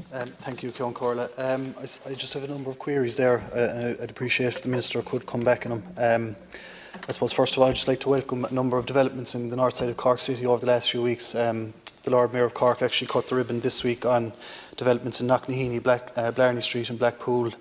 Thank you, Cian Corla. I just have a number of queries there, and I'd appreciate if the Minister could come back on them. I suppose, first of all, I'd just like to welcome a number of developments in the north side of Cork City over the last few weeks. The Lord Mayor of Cork actually cut the ribbon this week on developments in Knocknaheeny, Blarney Street and Blackpool.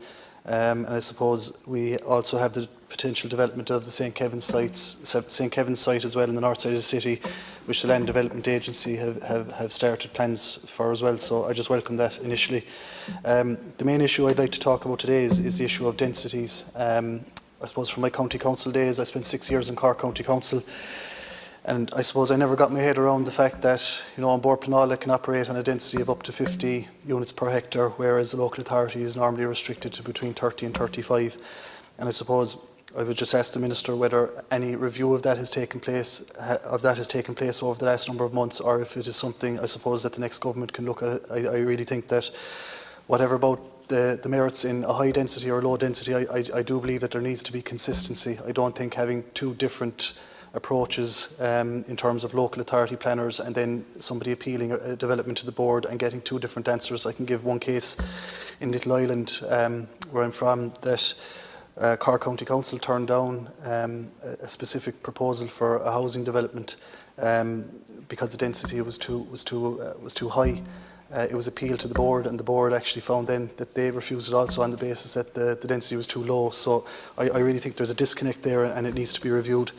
And I suppose we also have the potential development of the St Kevin's site as well in the north side of the city, which the Land Development Agency have started plans for as well. So I just welcome that initially. The main issue I'd like to talk about today is the issue of densities. I suppose from my county council days, I spent 6 years in Cork County Council, and I suppose I never got my head around the fact that, on board Pleanála can operate on a density of up to 50 units per hectare, whereas the local authority is normally restricted to between 30 and 35. And I suppose I would just ask the Minister whether any review of that has taken place over the last number of months, or if it is something, I suppose, that the next government can look at. I really think that whatever about the merits in a high density or a low density, I do believe that there needs to be consistency. I don't think having two different approaches in terms of local authority planners and then somebody appealing a development to the board and getting two different answers. I can give one case in Little Island, where I'm from, that Cork County Council turned down a specific proposal for a housing development because the density was too high. It was appealed to the board, and the board actually found then that they refused it also on the basis that the density was too low. So I really think there's a disconnect there, and it needs to be reviewed.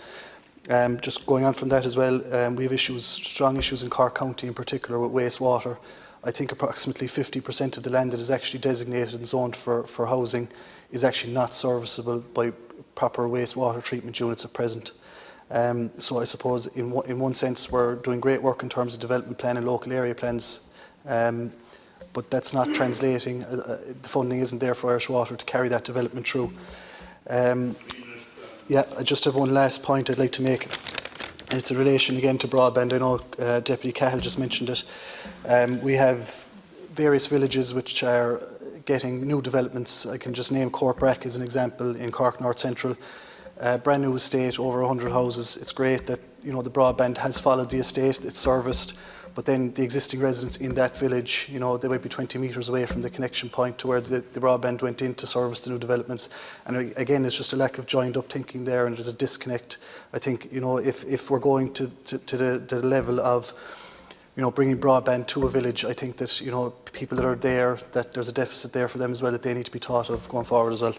Just going on from that as well, we have strong issues in Cork County in particular with wastewater. I think approximately 50% of the land that is actually designated and zoned for housing is actually not serviceable by proper wastewater treatment units at present. So I suppose in one sense we're doing great work in terms of development plan and local area plans, but that's not translating, the funding isn't there for Irish Water to carry that development through. Yeah, I just have one last point I'd like to make, and it's in relation again to broadband. I know Deputy Cahill just mentioned it. We have various villages which are getting new developments. I can just name Corprack as an example in Cork North Central. Brand new estate, over 100 houses. It's great that the broadband has followed the estate, it's serviced, but then the existing residents in that village, they might be 20 metres away from the connection point to where the broadband went in to service the new developments. And again, it's just a lack of joined up thinking there, and there's a disconnect. I think, if we're going to the level of, bringing broadband to a village, I think that, people that are there, that there's a deficit there for them as well that they need to be thought of going forward as well.